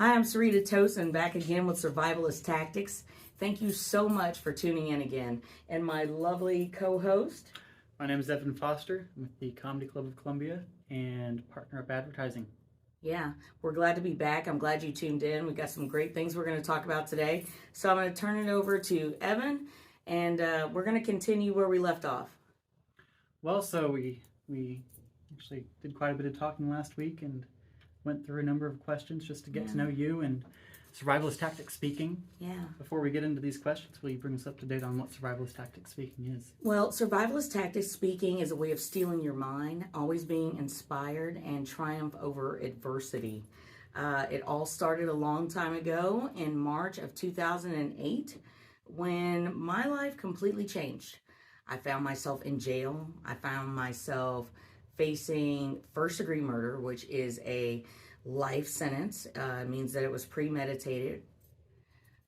Hi, I'm Syreta Tosin, back again with Survivalist Tactics. Thank you so much for tuning in again. And my lovely co-host. My name is Evan Foster. I'm with the Comedy Club of Columbia and partner up advertising. Yeah, we're glad to be back. I'm glad you tuned in. We got some great things we're going to talk about today. So I'm going to turn it over to Evan, and we're going to continue where we left off. Well, so we actually did quite a bit of talking last week and went through a number of questions just to get to know you and Survivalist Tactics Speaking. Yeah. Before we get into these questions, will you bring us up to date on what Survivalist Tactics Speaking is? Well, Survivalist Tactics Speaking is a way of stealing your mind, always being inspired and triumph over adversity. It all started a long time ago in March of 2008 when my life completely changed. I found myself in jail. I found myself facing first-degree murder, which is a life sentence. It means that it was premeditated.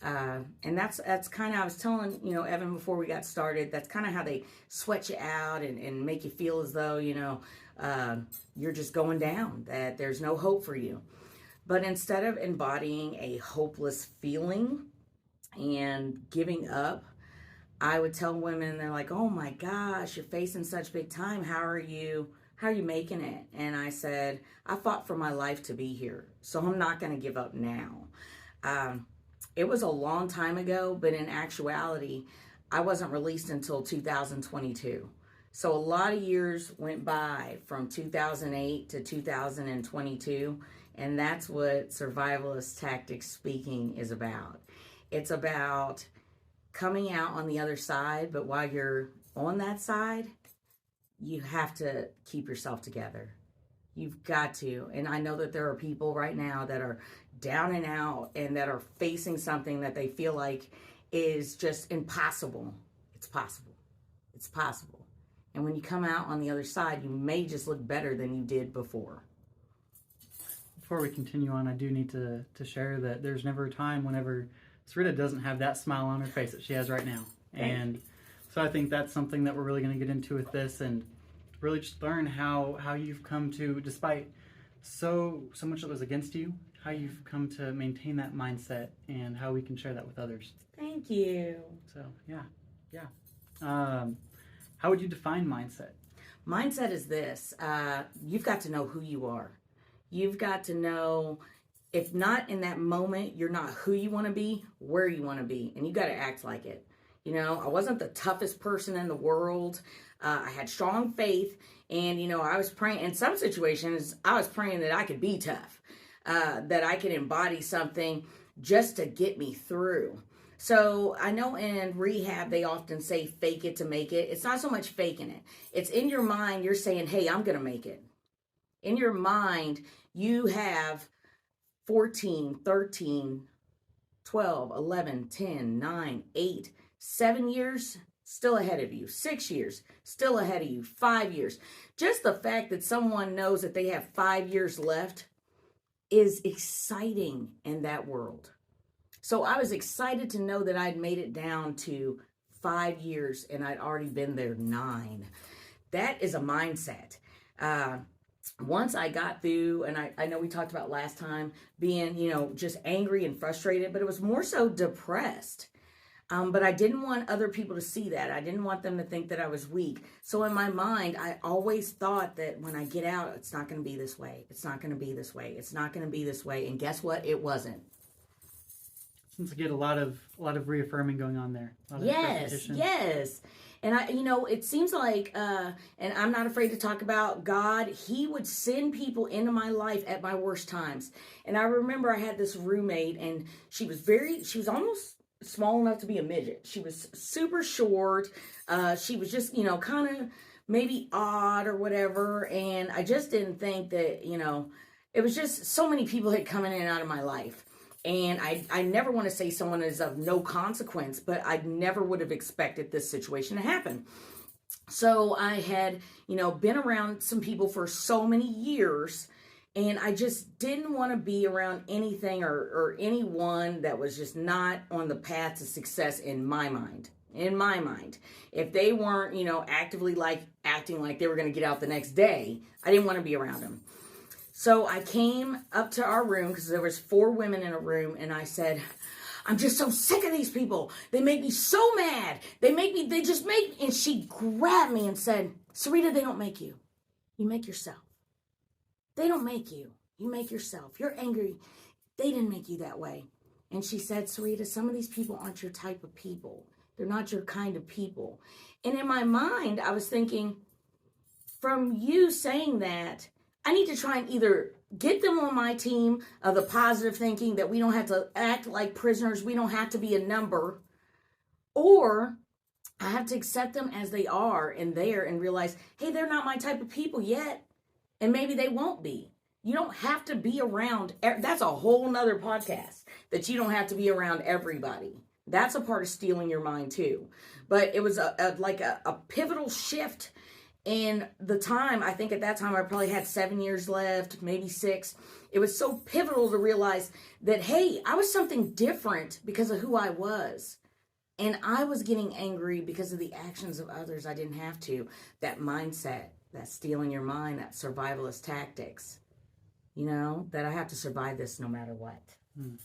And that's kind of, I was telling, Evan, before we got started, that's kind of how they sweat you out and make you feel as though, you're just going down, that there's no hope for you. But instead of embodying a hopeless feeling and giving up, I would tell women, they're like, oh my gosh, you're facing such big time. How are you making it? And I said, I fought for my life to be here, so I'm not going to give up now. It was a long time ago, but in actuality, I wasn't released until 2022. So a lot of years went by from 2008 to 2022, and that's what Survivalist Tactics Speaking is about. It's about coming out on the other side, but while you're on that side, you have to keep yourself together. You've got to. And I know that there are people right now that are down and out and that are facing something that they feel like is just impossible. It's possible. It's possible. And when you come out on the other side, you may just look better than you did before. Before we continue on, I do need to share that there's never a time whenever Syreta doesn't have that smile on her face that she has right now. And so I think that's something that we're really going to get into with this and really just learn how you've come to, despite so much that was against you, how you've come to maintain that mindset and how we can share that with others. Thank you. So, yeah. How would you define mindset? Mindset is this. You've got to know who you are. You've got to know, if not in that moment, you're not who you want to be, where you want to be. And you got to act like it. I wasn't the toughest person in the world. I had strong faith. And, I was praying, in some situations, I was praying that I could be tough, that I could embody something just to get me through. So I know in rehab, they often say fake it to make it. It's not so much faking it. It's in your mind, you're saying, hey, I'm going to make it. In your mind, you have 14, 13, 12, 11, 10, 9, 8, 7 years still ahead of you. 6 years still ahead of you. 5 years. Just the fact that someone knows that they have 5 years left is exciting in that world. So I was excited to know that I'd made it down to 5 years and I'd already been there 9. That is a mindset. Once I got through, and I know we talked about last time, being, just angry and frustrated, but it was more so depressed. But I didn't want other people to see that. I didn't want them to think that I was weak. So in my mind, I always thought that when I get out, it's not going to be this way. It's not going to be this way. It's not going to be this way. And guess what? It wasn't. Seems to get a lot of reaffirming going on there. Yes. And it seems like, and I'm not afraid to talk about God, He would send people into my life at my worst times. And I remember I had this roommate, and she was almost small enough to be a midget. She was super short. She was just, kind of maybe odd or whatever. And I just didn't think that, it was just so many people had come in and out of my life. And I never want to say someone is of no consequence, but I never would have expected this situation to happen. So I had, been around some people for so many years, and I just didn't want to be around anything or anyone that was just not on the path to success in my mind. If they weren't, actively acting like they were going to get out the next day, I didn't want to be around them. So I came up to our room because there was 4 women in a room, and I said, I'm just so sick of these people. They make me so mad. They just make me. And she grabbed me and said, Syreta, they don't make you. You make yourself. They don't make you. You make yourself. You're angry. They didn't make you that way. And she said, Syreta, some of these people aren't your type of people. They're not your kind of people. And in my mind, I was thinking, from you saying that, I need to try and either get them on my team of the positive thinking that we don't have to act like prisoners, we don't have to be a number, or I have to accept them as they are and there and realize, hey, they're not my type of people yet, and maybe they won't be. You don't have to be around, that's a whole nother podcast, that you don't have to be around everybody. That's a part of stealing your mind too. But it was a pivotal shift in the time. I think at that time I probably had 7 years left, maybe 6. It was so pivotal to realize that, hey, I was something different because of who I was. And I was getting angry because of the actions of others. I didn't have to. That mindset, that stealing your mind, that survivalist tactics. You know, that I have to survive this no matter what. You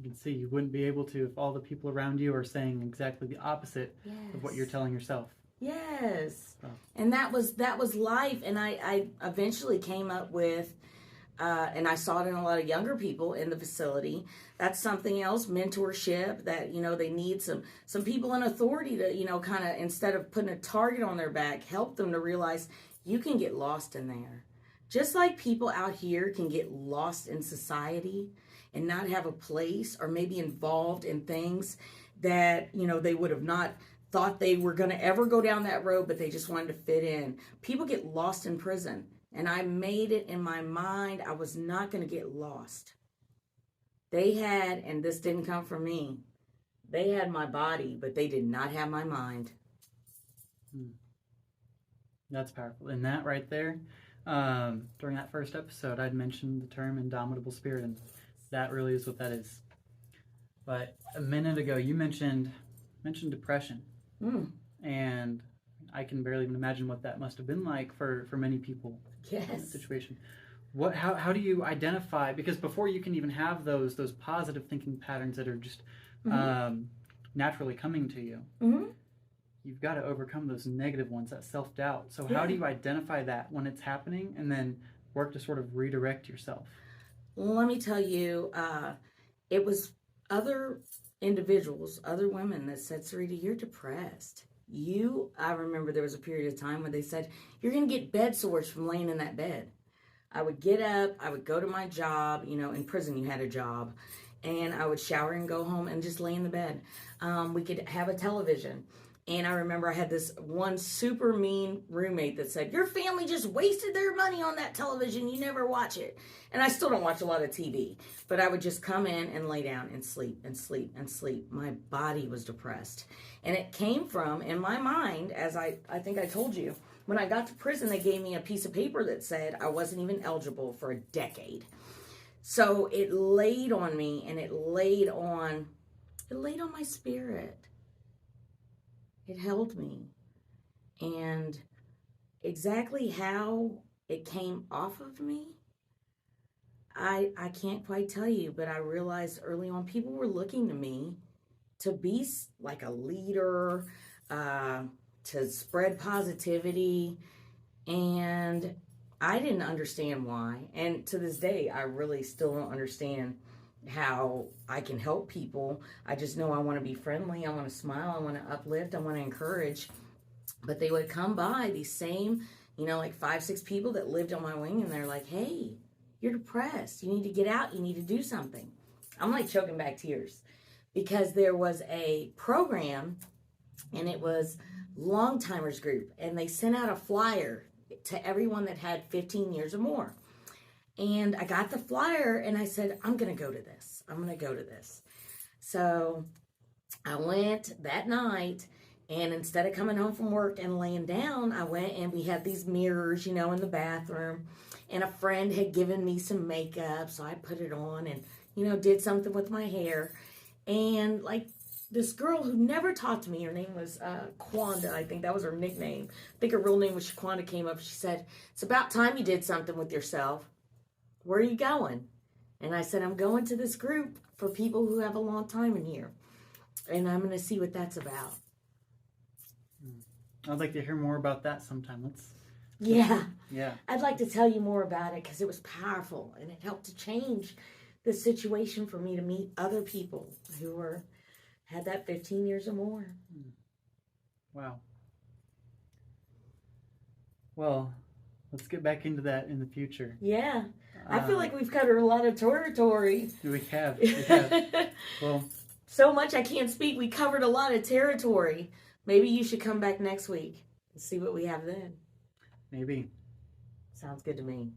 can see you wouldn't be able to if all the people around you are saying exactly the opposite of what you're telling yourself. Yes. Oh. And that was life. And I eventually came up with, and I saw it in a lot of younger people in the facility. That's something else, mentorship, that, you know, they need some people in authority to, you know, kind of, instead of putting a target on their back, help them to realize you can get lost in there. Just like people out here can get lost in society and not have a place, or maybe involved in things that, you know, they would have not thought they were going to ever go down that road, but they just wanted to fit in. People get lost in prison. And I made it in my mind, I was not going to get lost. They had, and this didn't come from me, they had my body, but they did not have my mind. That's powerful. And that right there, during that first episode, I'd mentioned the term indomitable spirit, and that really is what that is. But a minute ago, you mentioned depression. And I can barely even imagine what that must have been like for many people in that situation. How do you identify, because before you can even have those positive thinking patterns that are just naturally coming to you, you've got to overcome those negative ones, that self-doubt. So how do you identify that when it's happening and then work to sort of redirect yourself? Let me tell you, it was other individuals, other women that said, Syreta, you're depressed. I remember there was a period of time when they said, you're going to get bed sores from laying in that bed. I would get up, I would go to my job, you know, in prison you had a job, and I would shower and go home and just lay in the bed. We could have a television. And I remember I had this one super mean roommate that said, your family just wasted their money on that television. You never watch it. And I still don't watch a lot of TV. But I would just come in and lay down and sleep and sleep and sleep. My body was depressed. And it came from, in my mind, as I think I told you, when I got to prison, they gave me a piece of paper that said I wasn't even eligible for a decade. So it laid on me, and it laid on my spirit. It held me. And exactly how it came off of me, I can't quite tell you, but I realized early on people were looking to me to be like a leader, to spread positivity, and I didn't understand why. And to this day, I really still don't understand how I can help people. I just know I want to be friendly, I want to smile, I want to uplift, I want to encourage. But they would come by, these same, you know, like 5, 6 people that lived on my wing, and they're like, hey, you're depressed, you need to get out, you need to do something. I'm like choking back tears, because there was a program, and it was Long Timers Group, and they sent out a flyer to everyone that had 15 years or more. And I got the flyer, and I said, I'm going to go to this. I'm going to go to this. So I went that night, and instead of coming home from work and laying down, I went, and we had these mirrors, you know, in the bathroom. And a friend had given me some makeup, so I put it on and, you know, did something with my hair. And, like, this girl who never talked to me, her name was Quanda, I think that was her nickname. I think her real name was Shaquanda, came up. She said, it's about time you did something with yourself. where are you going? And I said, I'm going to this group for people who have a long time in here. And I'm going to see what that's about. I'd like to hear more about that sometime. Yeah. Yeah. I'd like to tell you more about it because it was powerful and it helped to change the situation for me to meet other people who had that 15 years or more. Wow. Well, let's get back into that in the future. Yeah. I feel like we've covered a lot of territory. We have. We have. Well, so much I can't speak. We covered a lot of territory. Maybe you should come back next week and see what we have then. Maybe. Sounds good to me.